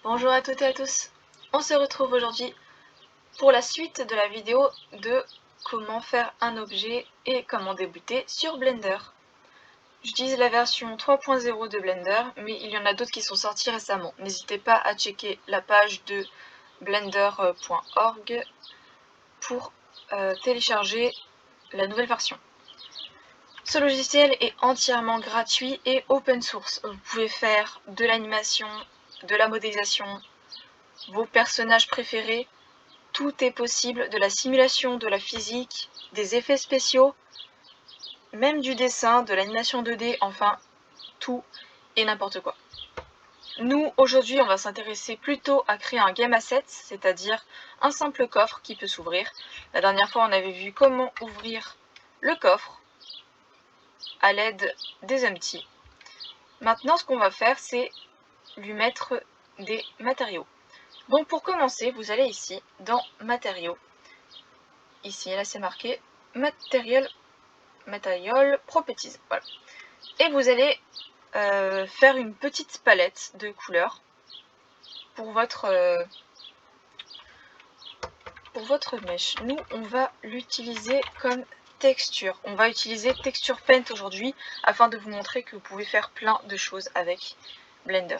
Bonjour à toutes et à tous, on se retrouve aujourd'hui pour la suite de la vidéo de comment faire un objet et comment débuter sur Blender. J'utilise la version 3.0 de Blender, mais il y en a d'autres qui sont sortis récemment. N'hésitez pas à checker la page de blender.org pour télécharger la nouvelle version. Ce logiciel est entièrement gratuit et open source. Vous pouvez faire de l'animation, de la modélisation, vos personnages préférés, tout est possible, de la simulation, de la physique, des effets spéciaux, même du dessin, de l'animation 2D, enfin tout et n'importe quoi. Nous, aujourd'hui, on va s'intéresser plutôt à créer un game asset, c'est-à-dire un simple coffre qui peut s'ouvrir. La dernière fois, on avait vu comment ouvrir le coffre à l'aide des empty. Maintenant, ce qu'on va faire, c'est lui mettre des matériaux. Donc pour commencer, vous allez ici dans matériaux. Ici, là c'est marqué Material Properties. Voilà. Et vous allez faire une petite palette de couleurs pour votre mèche. Nous, on va l'utiliser comme texture. On va utiliser Texture Paint aujourd'hui afin de vous montrer que vous pouvez faire plein de choses avec Blender.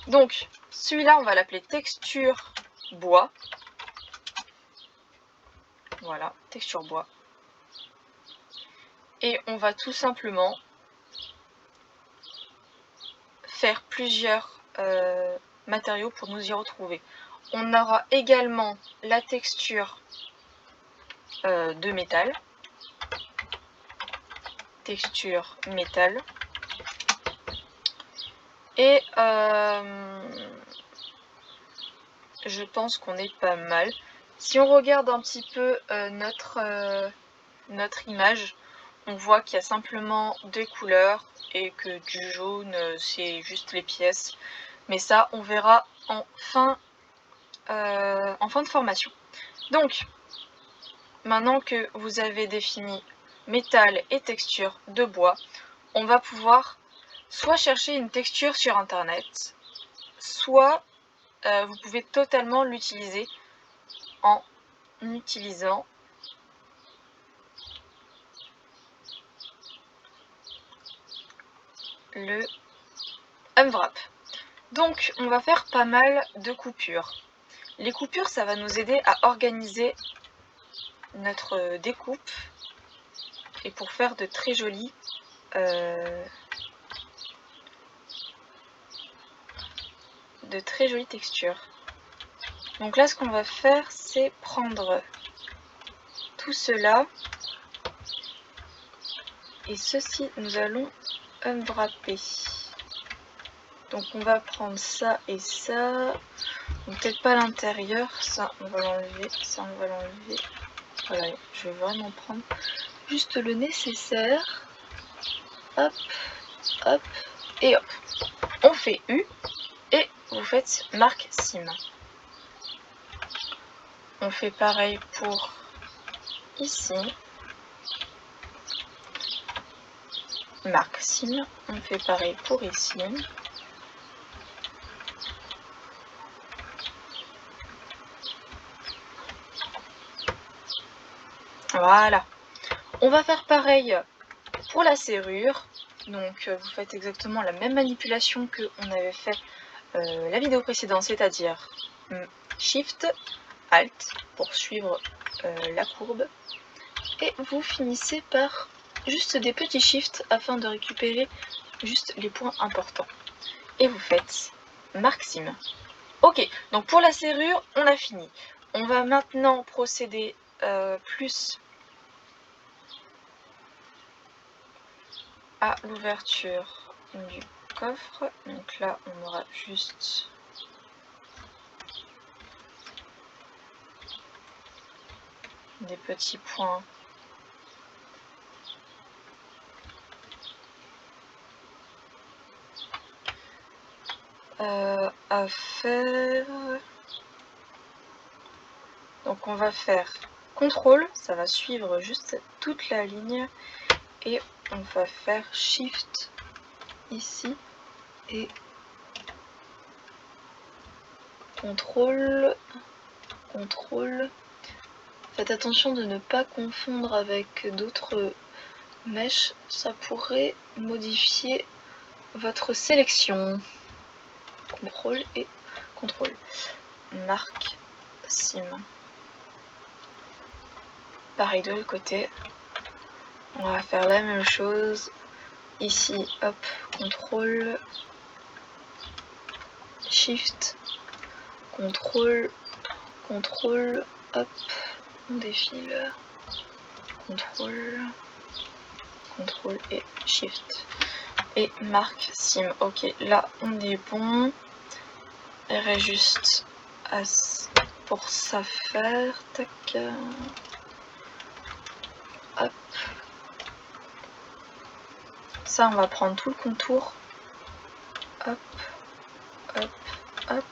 Donc, celui-là, on va l'appeler Texture Bois. Voilà, Texture Bois. Et on va tout simplement faire plusieurs matériaux pour nous y retrouver. On aura également la texture de métal. Texture métal. Et je pense qu'on est pas mal. Si on regarde un petit peu notre image, on voit qu'il y a simplement deux couleurs et que du jaune c'est juste les pièces. Mais ça on verra en fin de formation. Donc, maintenant que vous avez défini métal et texture de bois, on va pouvoir soit chercher une texture sur internet, soit vous pouvez totalement l'utiliser en utilisant le Unwrap. Donc on va faire pas mal de coupures. Les coupures, ça va nous aider à organiser notre découpe et pour faire de très jolies textures. Donc là, ce qu'on va faire, c'est prendre tout cela et ceci, nous allons unwrapper. Donc on va prendre ça et ça. Peut-être pas l'intérieur, ça on va l'enlever, ça on va l'enlever. Voilà, je vais vraiment prendre juste le nécessaire. Hop, hop, et hop. On fait U et vous faites marque sim. On fait pareil pour ici. Marque sim. On fait pareil pour ici. Voilà. On va faire pareil pour la serrure. Donc vous faites exactement la même manipulation que on avait fait la vidéo précédente, c'est-à-dire Shift, Alt pour suivre la courbe. Et vous finissez par juste des petits shifts afin de récupérer juste les points importants. Et vous faites marque sim. Ok, donc pour la serrure, on a fini. On va maintenant procéder plus à l'ouverture du coffre. Donc là, on aura juste des petits points à faire. Donc on va faire CTRL, ça va suivre juste toute la ligne et on va faire Shift ici et contrôle, contrôle. Faites attention de ne pas confondre avec d'autres mèches, ça pourrait modifier votre sélection. Contrôle et contrôle. Marque sim. Pareil de l'autre côté. On va faire la même chose. Ici, hop, contrôle, shift, contrôle, contrôle, hop, on défile, contrôle, contrôle et shift. Et marque sim. Ok, là on est bon. Il reste juste pour ça faire. Tac. Hop. Ça, on va prendre tout le contour. Hop, hop, hop.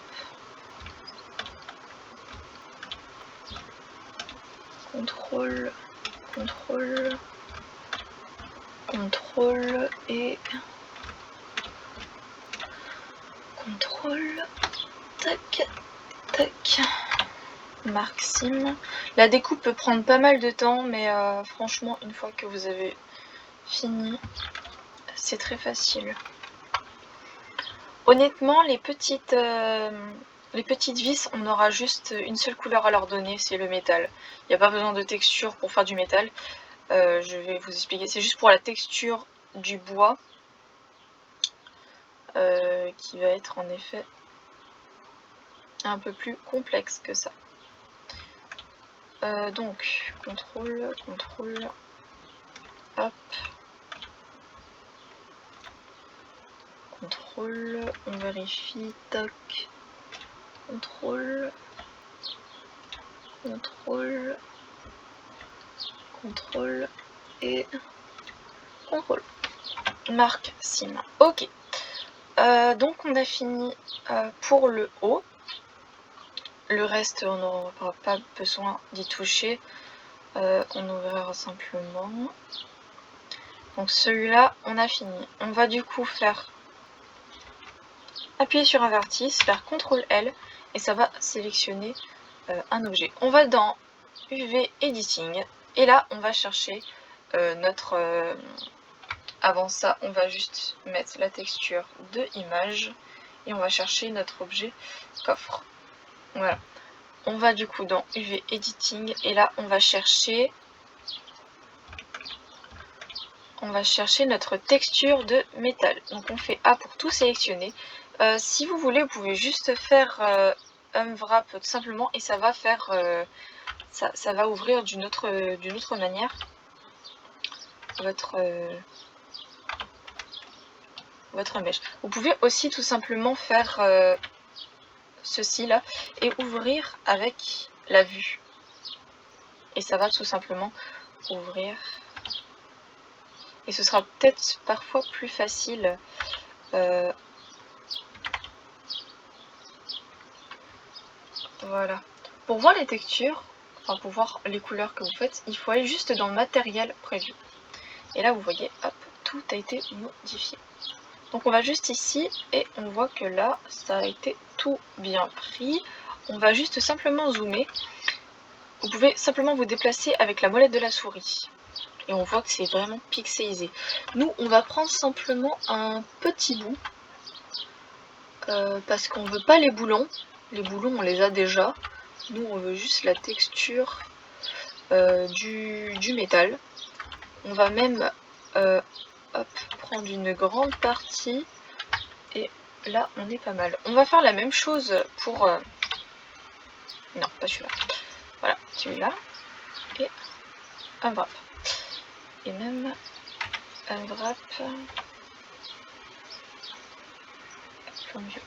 Contrôle, contrôle, contrôle et contrôle. Tac, tac. Marque sim. La découpe peut prendre pas mal de temps, mais franchement, une fois que vous avez fini, c'est très facile. Honnêtement, les petites vis, on aura juste une seule couleur à leur donner, c'est le métal. Il n'y a pas besoin de texture pour faire du métal. Je vais vous expliquer, c'est juste pour la texture du bois qui va être en effet un peu plus complexe que ça. Donc, contrôle, contrôle, hop, contrôle, on vérifie, tac, contrôle, contrôle, contrôle et contrôle. Marque sim. Ok. Donc on a fini pour le haut. Le reste, on n'aura pas besoin d'y toucher. On ouvrira simplement. Donc celui-là, on a fini. On va du coup faire appuyer sur un vertice, faire CTRL L et ça va sélectionner un objet. On va dans UV Editing et là, on va chercher notre... avant ça, on va juste mettre la texture de image et on va chercher notre objet coffre. Voilà. On va du coup dans UV Editing et là on va chercher notre texture de métal. Donc on fait A pour tout sélectionner. Si vous voulez, vous pouvez juste faire Unwrap tout simplement et ça va faire ça va ouvrir d'une autre manière votre mèche. Vous pouvez aussi tout simplement faire ceci là et ouvrir avec la vue et ça va tout simplement ouvrir et ce sera peut-être parfois plus facile voilà. Pour voir les textures, enfin pour voir les couleurs que vous faites, il faut aller juste dans matériel prévu et là vous voyez, hop, tout a été modifié. Donc on va juste ici et on voit que là ça a été tout bien pris. On va juste simplement zoomer. Vous pouvez simplement vous déplacer avec la molette de la souris. Et on voit que c'est vraiment pixelisé. Nous, on va prendre simplement un petit bout. Parce qu'on ne veut pas les boulons. Les boulons, on les a déjà. Nous, on veut juste la texture du métal. On va même hop, prendre une grande partie. Et là, on est pas mal. On va faire la même chose pour... non, pas celui-là. Voilà, celui-là. Et un wrap. Et même un wrap comme mieux.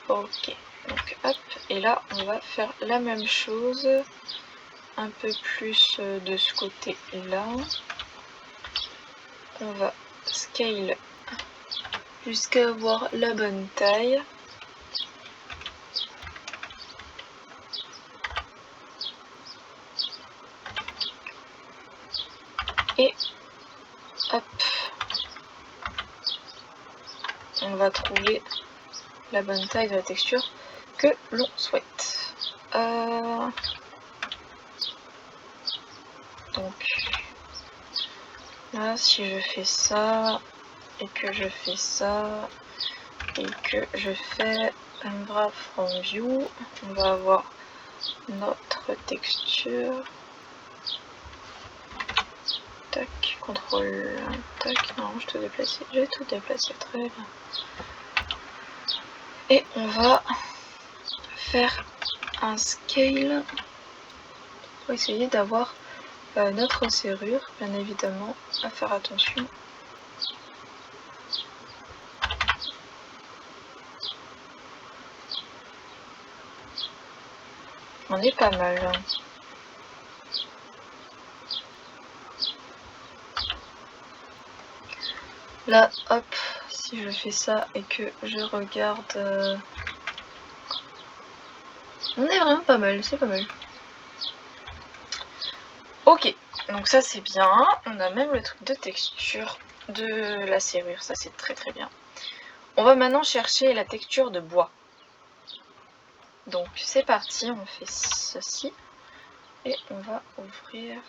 Ok, donc hop, et là on va faire la même chose, un peu plus de ce côté-là. On va scale jusqu'à avoir la bonne taille. Et hop, on va trouver la bonne taille de la texture. que l'on souhaite. Donc là, si je fais ça, et que je fais ça, et que je fais Unwrap from View, on va avoir notre texture. Tac, contrôle, tac, non, je te déplace, j'ai tout déplacé, très bien. Et on va faire un scale pour essayer d'avoir notre serrure, bien évidemment, à faire attention. On est pas mal. Hein. Là, hop, si je fais ça et que je regarde... On est vraiment pas mal, c'est pas mal. Ok, donc ça c'est bien. On a même le truc de texture de la serrure, ça c'est très très bien. On va maintenant chercher la texture de bois. Donc c'est parti, on fait ceci. Et on va ouvrir...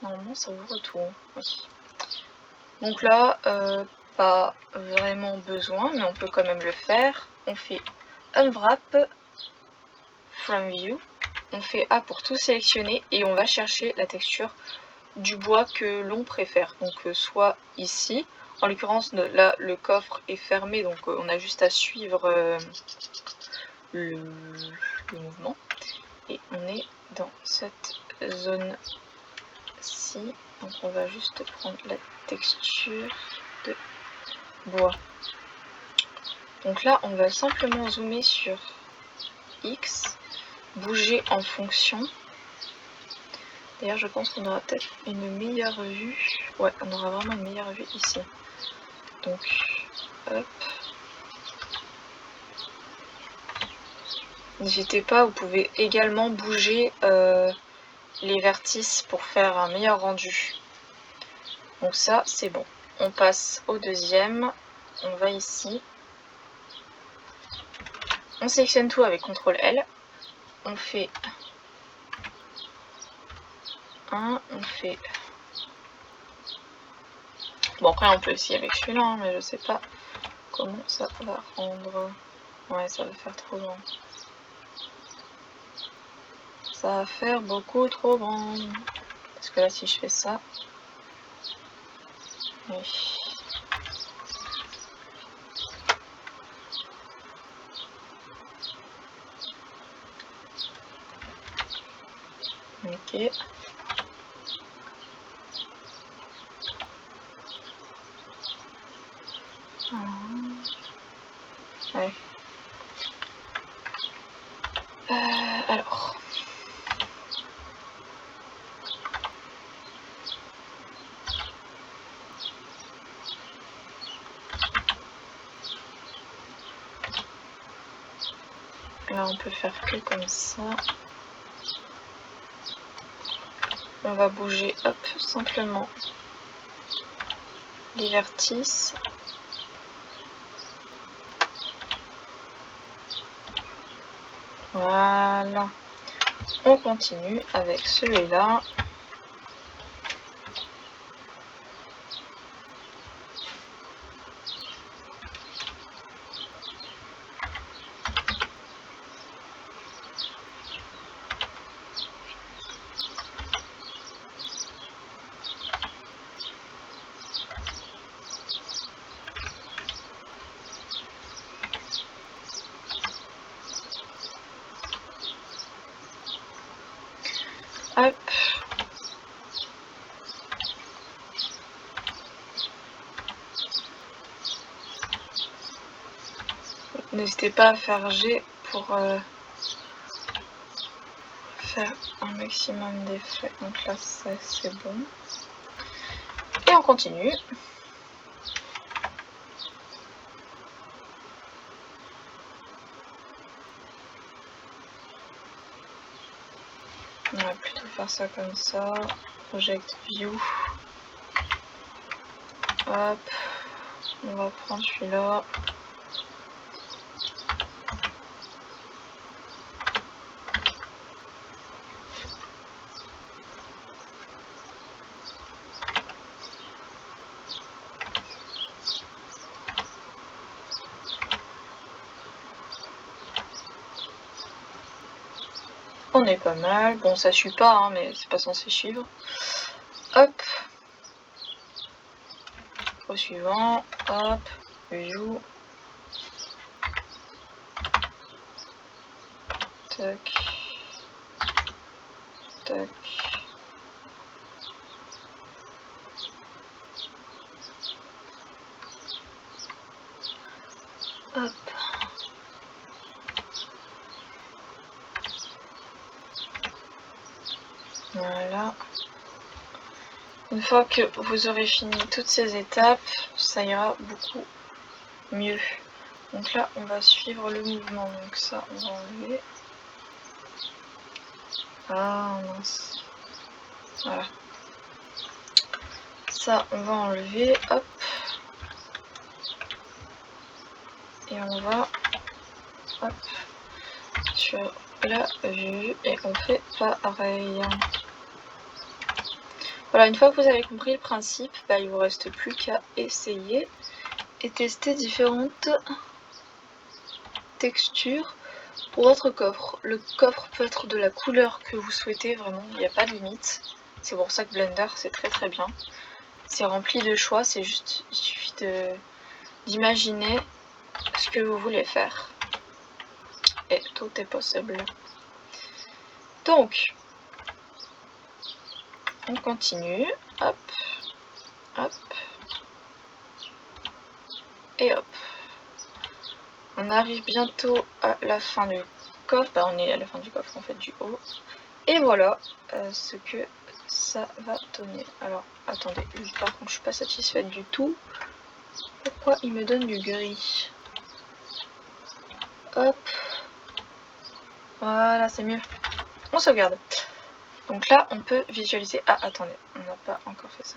Normalement ça ouvre tout. Oui. Donc là, pas vraiment besoin, mais on peut quand même le faire. On fait Unwrap from View. On fait A pour tout sélectionner et on va chercher la texture du bois que l'on préfère. Donc soit ici, en l'occurrence là le coffre est fermé, donc on a juste à suivre le mouvement. Et on est dans cette zone-ci. Donc on va juste prendre la texture de bois. Donc là on va simplement zoomer sur X, bouger en fonction. D'ailleurs je pense qu'on aura peut-être une meilleure vue. Ouais, on aura vraiment une meilleure vue ici. Donc hop. N'hésitez pas, vous pouvez également bouger les vertices pour faire un meilleur rendu. Donc ça c'est bon. On passe au deuxième. On va ici. On sélectionne tout avec CTRL L. On fait un, on fait... Bon après on peut essayer avec celui-là, hein, mais je sais pas comment ça va rendre. Ouais, ça va faire trop grand. Ça va faire beaucoup trop grand. Parce que là si je fais ça... Oui. Ok. Ouais. Alors. Là on peut faire que comme ça. On va bouger, hop, simplement les vertices. Voilà. On continue avec celui-là. Hop. N'hésitez pas à faire G pour faire un maximum d'effets. Donc là, ça c'est bon. Et on continue. On va plutôt faire ça comme ça. Project View. Hop. On va prendre celui-là. On est pas mal. Bon, ça suit pas, hein, mais c'est pas censé suivre. Hop. Au suivant. Hop. View. Tac. Tac. Hop. Voilà. Une fois que vous aurez fini toutes ces étapes, ça ira beaucoup mieux. Donc là, on va suivre le mouvement. Donc ça, on va enlever. Ah mince. Voilà. Ça, on va enlever. Hop. Et on va hop, sur la vue et on fait pareil. Voilà, une fois que vous avez compris le principe, bah, il vous reste plus qu'à essayer et tester différentes textures pour votre coffre. Le coffre peut être de la couleur que vous souhaitez, vraiment, il n'y a pas de limite. C'est pour ça que Blender c'est très bien. C'est rempli de choix, c'est juste, il suffit d'imaginer ce que vous voulez faire. Et tout est possible. Donc, on continue. Hop, hop, et hop. On arrive bientôt à la fin du coffre. Bah, on est à la fin du coffre en fait, du haut. Et voilà ce que ça va donner. Alors, attendez, par contre, je suis pas satisfaite du tout. Pourquoi il me donne du gris? Hop. Voilà, c'est mieux. On sauvegarde. Donc là, on peut visualiser. Ah, attendez, on n'a pas encore fait ça.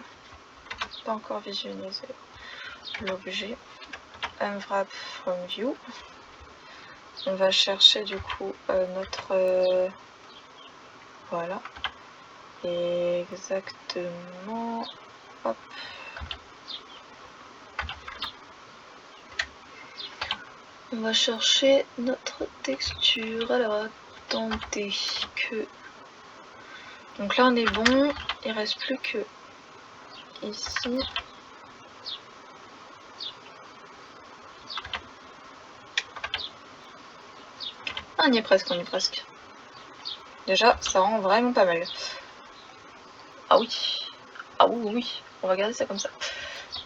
Pas encore visualisé l'objet. Unwrap from view. On va chercher du coup notre... voilà. Exactement. Hop. On va chercher notre texture. Alors attendez que... Donc là on est bon. Il reste plus que ici. Ah, on y est presque, on y est presque. Déjà, ça rend vraiment pas mal. Ah oui. Ah oui, oui. On va garder ça comme ça.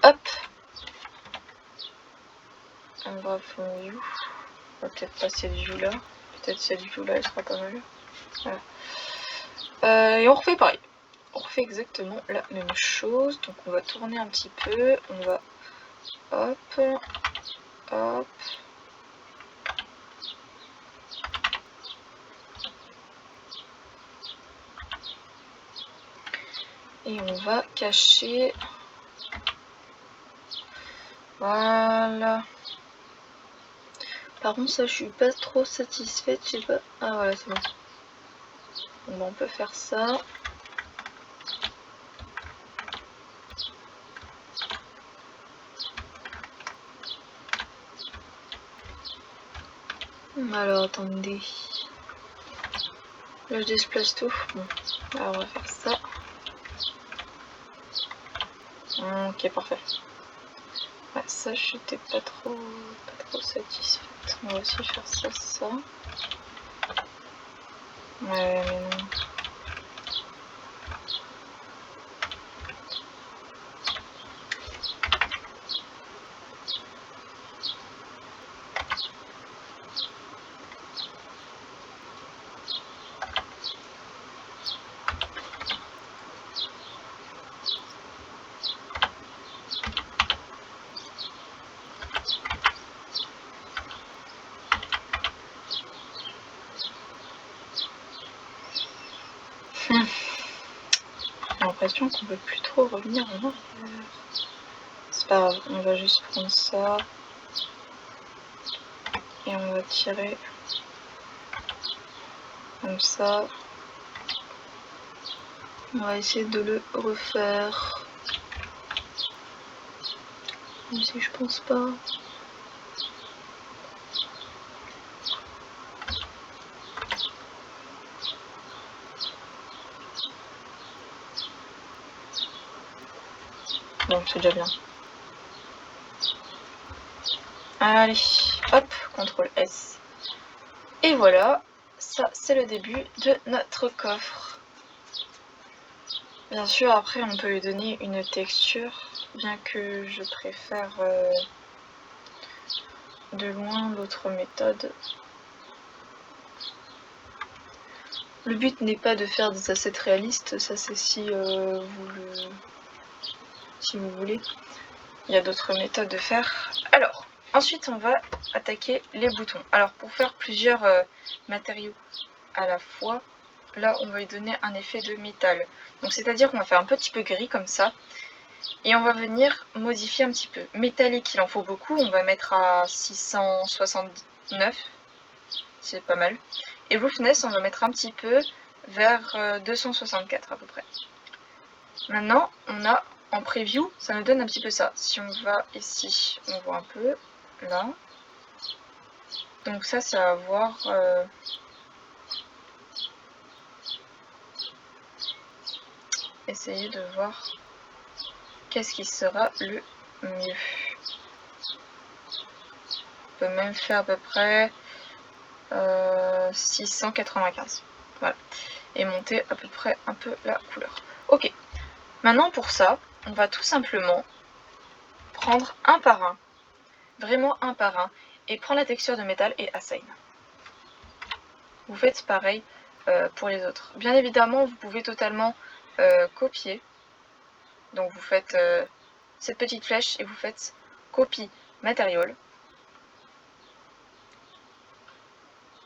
Hop. On va faire une view. On va peut-être passer cette view là. Peut-être cette view là, elle sera pas mal. Voilà. Et on refait pareil. On refait exactement la même chose. Donc on va tourner un petit peu. On va... Hop. Hop. Et on va cacher. Voilà. Par contre, ça, je suis pas trop satisfaite. Je sais pas. Ah, voilà, c'est bon. Bon, on peut faire ça. Alors, attendez. Là, je déplace tout. Bon. Alors, on va faire ça. Ok, parfait. Ouais, ça, j'étais pas trop satisfaite. On va aussi faire ça. Ouais, mais non. J'ai l'impression qu'on peut plus trop revenir en arrière. C'est pas grave, on va juste prendre ça. Et on va tirer comme ça. On va essayer de le refaire. Même si je pense pas. c'est déjà bien. Allez, hop, CTRL S. Et voilà, ça c'est le début de notre coffre. Bien sûr, après on peut lui donner une texture, bien que je préfère de loin l'autre méthode. Le but n'est pas de faire des assets réalistes, ça c'est si vous voulez. Il y a d'autres méthodes de faire. Alors, ensuite on va attaquer les boutons. Alors pour faire plusieurs matériaux à la fois, là on va lui donner un effet de métal. Donc c'est-à-dire qu'on va faire un petit peu gris comme ça. Et on va venir modifier un petit peu. Métallique, il en faut beaucoup, on va mettre à 669. C'est pas mal. Et roughness, on va mettre un petit peu vers 264 à peu près. Maintenant, on a en preview, ça nous donne un petit peu ça. Si on va ici, on voit un peu, là. Donc ça va avoir... essayer de voir qu'est-ce qui sera le mieux. On peut même faire à peu près 695. Voilà. Et monter à peu près un peu la couleur. Ok. Maintenant pour ça, on va tout simplement prendre un par un, vraiment un par un, et prendre la texture de métal et assign. Vous faites pareil pour les autres. Bien évidemment, vous pouvez totalement copier. Donc vous faites cette petite flèche et vous faites copy material.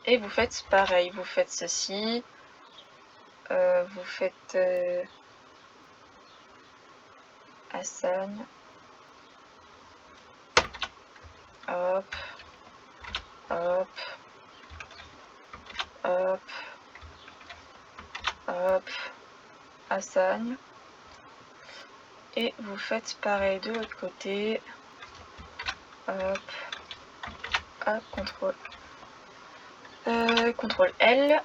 Et vous faites pareil, vous faites ceci, vous faites assign. Hop, hop, hop, hop, assign. Et vous faites pareil de l'autre côté. Hop, hop, CTRL L.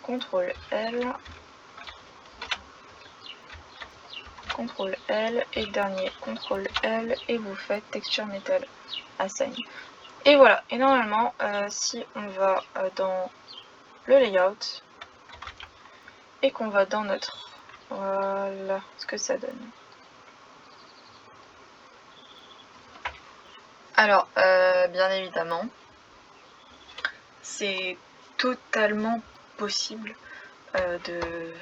CTRL L. CTRL L. Et dernier CTRL L. Et vous faites texture métal assign. Et voilà. Et normalement, si on va dans le layout et qu'on va dans notre... Voilà ce que ça donne. Alors, bien évidemment, c'est totalement possible de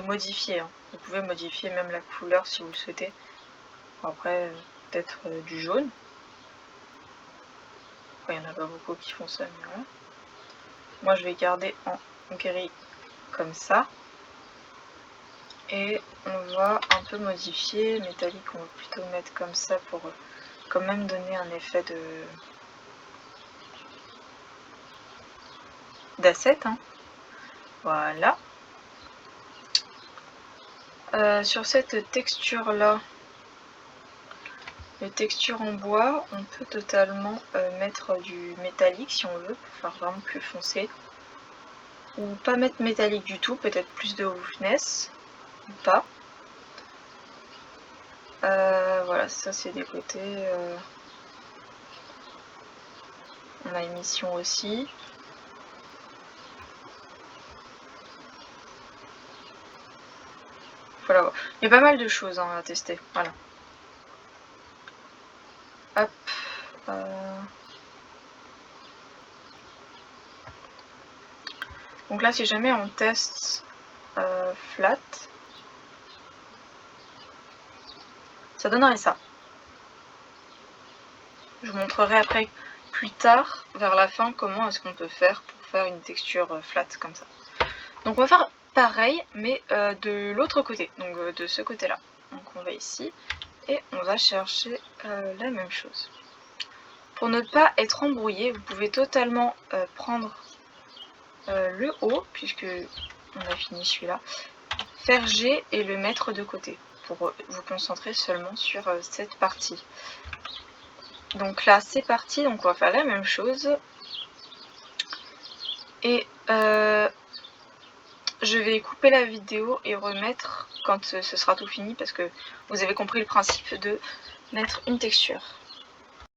modifier. Hein. Vous pouvez modifier même la couleur si vous le souhaitez. Après, peut-être du jaune. Après, il n'y en a pas beaucoup qui font ça, mais voilà. Moi, je vais garder en gris comme ça. Et on va un peu modifier. Métallique, on va plutôt mettre comme ça pour quand même donner un effet d'asset. Hein. Voilà. Sur cette texture là, les textures en bois, on peut totalement mettre du métallique si on veut, pour faire vraiment plus foncé. Ou pas mettre métallique du tout, peut-être plus de roughness, ou pas. Voilà, ça c'est des côtés. On a émission aussi. Voilà, il y a pas mal de choses hein, à tester. Voilà. Hop. Donc là, si jamais on teste flat, ça donnerait ça. Je vous montrerai après plus tard, vers la fin, comment est-ce qu'on peut faire pour faire une texture flat comme ça. Donc on va faire pareil, mais de l'autre côté, donc de ce côté-là. Donc on va ici, et on va chercher la même chose. Pour ne pas être embrouillé, vous pouvez totalement prendre le haut, puisque on a fini celui-là, faire G et le mettre de côté, pour vous concentrer seulement sur cette partie. Donc là c'est parti, donc on va faire la même chose. Et je je vais couper la vidéo et remettre quand ce sera tout fini parce que vous avez compris le principe de mettre une texture.